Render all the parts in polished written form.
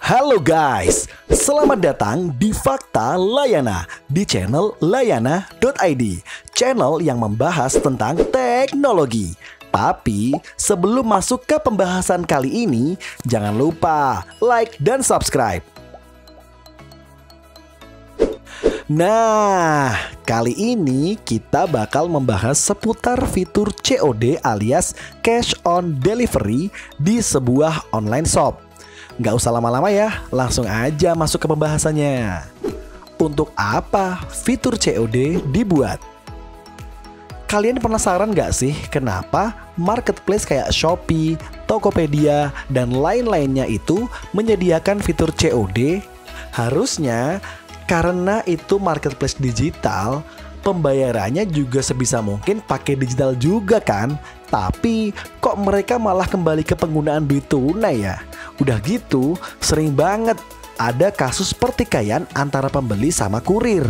Halo guys, selamat datang di Fakta Layana di channel layana.id, channel yang membahas tentang teknologi. Tapi sebelum masuk ke pembahasan kali ini, jangan lupa like dan subscribe. Nah, kali ini kita bakal membahas seputar fitur COD alias Cash on Delivery di sebuah online shop. Nggak usah lama-lama ya, langsung aja masuk ke pembahasannya. Untuk apa fitur COD dibuat? Kalian penasaran nggak sih kenapa marketplace kayak Shopee, Tokopedia, dan lain-lainnya itu menyediakan fitur COD? Harusnya karena itu marketplace digital, pembayarannya juga sebisa mungkin pakai digital juga kan? Tapi kok mereka malah kembali ke penggunaan duit tunai ya? Udah gitu, sering banget ada kasus pertikaian antara pembeli sama kurir.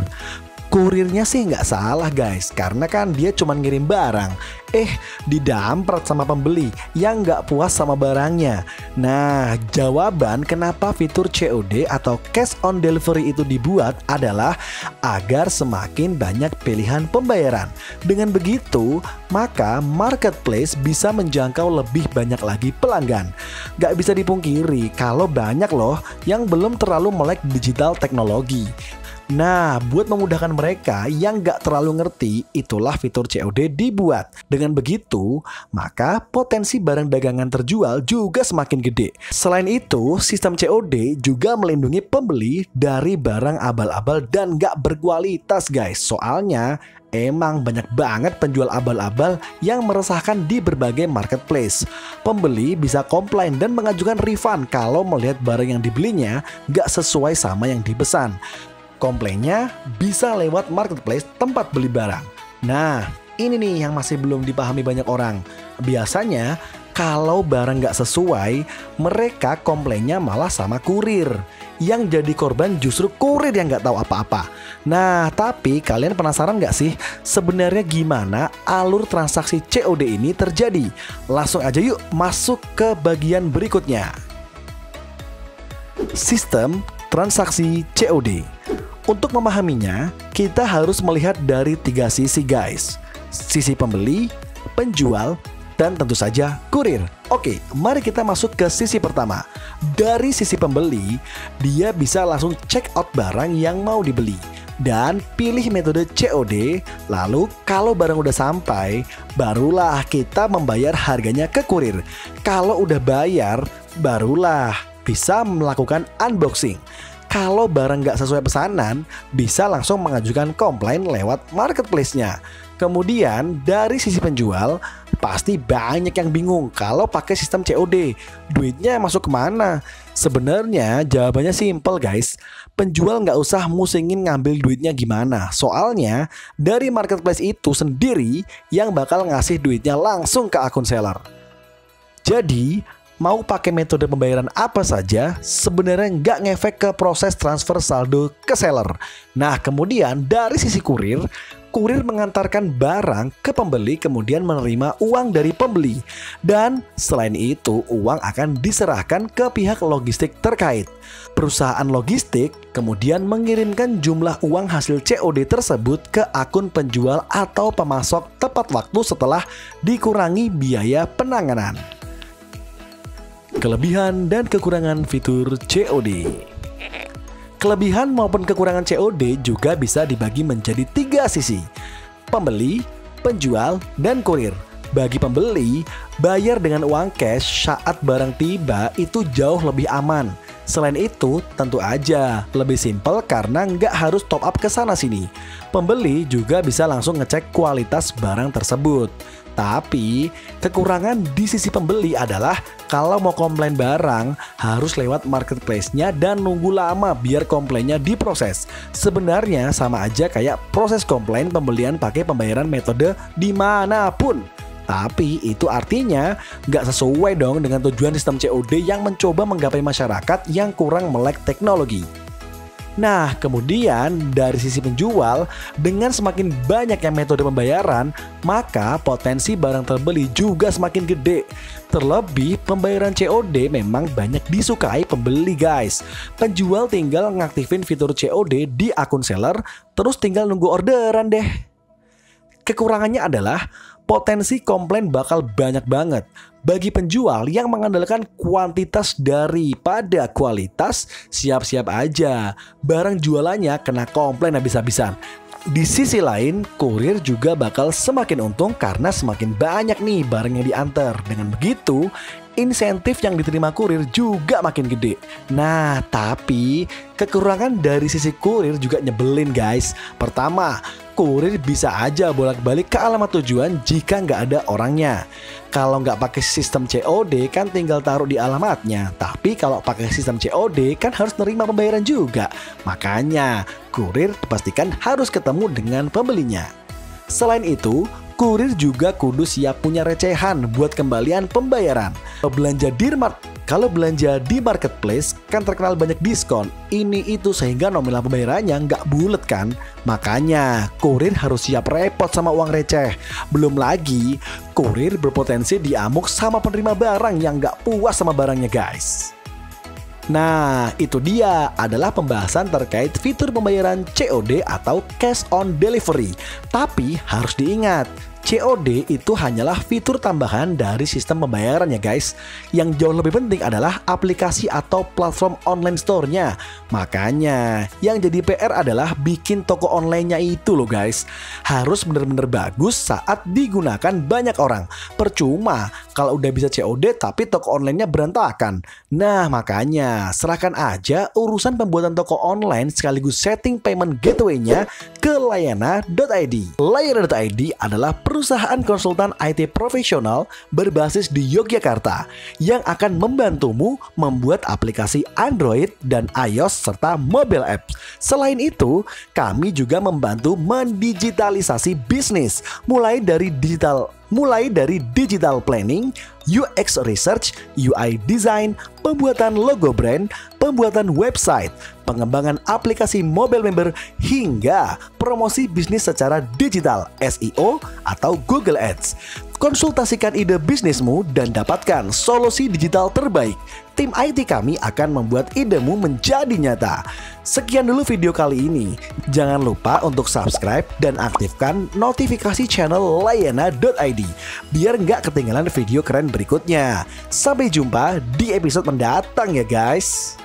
Kurirnya sih nggak salah guys, karena kan dia cuma ngirim barang. Didamprat sama pembeli yang nggak puas sama barangnya. Nah, jawaban kenapa fitur COD atau Cash on Delivery itu dibuat adalah agar semakin banyak pilihan pembayaran. Dengan begitu, maka marketplace bisa menjangkau lebih banyak lagi pelanggan. Nggak bisa dipungkiri kalau banyak loh yang belum terlalu melek digital teknologi. Nah, buat memudahkan mereka yang nggak terlalu ngerti, itulah fitur COD dibuat. Dengan begitu, maka potensi barang dagangan terjual juga semakin gede. Selain itu, sistem COD juga melindungi pembeli dari barang abal-abal dan nggak berkualitas guys. Soalnya, emang banyak banget penjual abal-abal yang meresahkan di berbagai marketplace. Pembeli bisa komplain dan mengajukan refund kalau melihat barang yang dibelinya nggak sesuai sama yang dipesan. Komplainnya bisa lewat marketplace tempat beli barang. Nah, ini nih yang masih belum dipahami banyak orang. Biasanya kalau barang nggak sesuai, mereka komplainnya malah sama kurir. Yang jadi korban justru kurir yang nggak tahu apa-apa. Nah, tapi kalian penasaran nggak sih sebenarnya gimana alur transaksi COD ini terjadi? Langsung aja yuk masuk ke bagian berikutnya. Sistem transaksi COD. Untuk memahaminya, kita harus melihat dari 3 sisi guys. Sisi pembeli, penjual, dan tentu saja kurir. Oke, mari kita masuk ke sisi pertama. Dari sisi pembeli, dia bisa langsung check out barang yang mau dibeli dan pilih metode COD. Lalu kalau barang udah sampai, barulah kita membayar harganya ke kurir. Kalau udah bayar, barulah bisa melakukan unboxing. Kalau barang nggak sesuai pesanan, bisa langsung mengajukan komplain lewat marketplace-nya. Kemudian dari sisi penjual, pasti banyak yang bingung kalau pakai sistem COD. Duitnya masuk kemana? Sebenarnya jawabannya simple guys. Penjual nggak usah musingin ngambil duitnya gimana. Soalnya dari marketplace itu sendiri yang bakal ngasih duitnya langsung ke akun seller. Jadi mau pakai metode pembayaran apa saja, sebenarnya nggak ngefek ke proses transfer saldo ke seller. Nah, kemudian dari sisi kurir, kurir mengantarkan barang ke pembeli kemudian menerima uang dari pembeli. Dan selain itu, uang akan diserahkan ke pihak logistik terkait. Perusahaan logistik kemudian mengirimkan jumlah uang hasil COD tersebut ke akun penjual atau pemasok tepat waktu setelah dikurangi biaya penanganan. Kelebihan dan kekurangan fitur COD. Kelebihan maupun kekurangan COD juga bisa dibagi menjadi 3 sisi: pembeli, penjual, dan kurir. Bagi pembeli, bayar dengan uang cash saat barang tiba itu jauh lebih aman. Selain itu, tentu aja lebih simpel karena nggak harus top up ke sana sini. Pembeli juga bisa langsung ngecek kualitas barang tersebut. Tapi kekurangan di sisi pembeli adalah kalau mau komplain barang harus lewat marketplace-nya dan nunggu lama biar komplainnya diproses. Sebenarnya sama aja kayak proses komplain pembelian pakai pembayaran metode dimanapun. Tapi itu artinya nggak sesuai dong dengan tujuan sistem COD yang mencoba menggapai masyarakat yang kurang melek teknologi. Nah, kemudian dari sisi penjual, dengan semakin banyaknya metode pembayaran, maka potensi barang terbeli juga semakin gede. Terlebih, pembayaran COD memang banyak disukai pembeli guys. Penjual tinggal ngaktifin fitur COD di akun seller, terus tinggal nunggu orderan deh. Kekurangannya adalah potensi komplain bakal banyak banget. Bagi penjual yang mengandalkan kuantitas daripada kualitas, siap-siap aja barang jualannya kena komplain habis-habisan. Di sisi lain, kurir juga bakal semakin untung karena semakin banyak nih barang yang diantar. Dengan begitu, insentif yang diterima kurir juga makin gede. Nah, tapi kekurangan dari sisi kurir juga nyebelin guys. Pertama, kurir bisa aja bolak-balik ke alamat tujuan jika nggak ada orangnya. Kalau nggak pakai sistem COD kan tinggal taruh di alamatnya. Tapi kalau pakai sistem COD kan harus nerima pembayaran juga. Makanya kurir dipastikan harus ketemu dengan pembelinya. Selain itu, kurir juga kudu siap punya recehan buat kembalian pembayaran. Kalau belanja di marketplace kan terkenal banyak diskon, ini itu sehingga nominal pembayarannya nggak bulet kan. Makanya kurir harus siap repot sama uang receh. Belum lagi kurir berpotensi diamuk sama penerima barang yang nggak puas sama barangnya guys. Nah, itu dia adalah pembahasan terkait fitur pembayaran COD atau Cash on Delivery. Tapi harus diingat, COD itu hanyalah fitur tambahan dari sistem pembayaran ya guys. Yang jauh lebih penting adalah aplikasi atau platform online store-nya. Makanya yang jadi PR adalah bikin toko online-nya itu loh guys. Harus bener-bener bagus saat digunakan banyak orang. Percuma kalau udah bisa COD tapi toko online-nya berantakan. Nah makanya serahkan aja urusan pembuatan toko online sekaligus setting payment gateway-nya ke Layana.id. Layana.id adalah perusahaan konsultan IT profesional berbasis di Yogyakarta yang akan membantumu membuat aplikasi Android dan iOS serta mobile apps. Selain itu, kami juga membantu mendigitalisasi bisnis mulai dari digital planning, UX research, UI design, pembuatan logo brand, pembuatan website, pengembangan aplikasi mobile member, hingga promosi bisnis secara digital, SEO, atau Google Ads. Konsultasikan ide bisnismu dan dapatkan solusi digital terbaik. Tim IT kami akan membuat idemu menjadi nyata. Sekian dulu video kali ini. Jangan lupa untuk subscribe dan aktifkan notifikasi channel Layana.id biar nggak ketinggalan video keren berikutnya. Sampai jumpa di episode mendatang ya guys.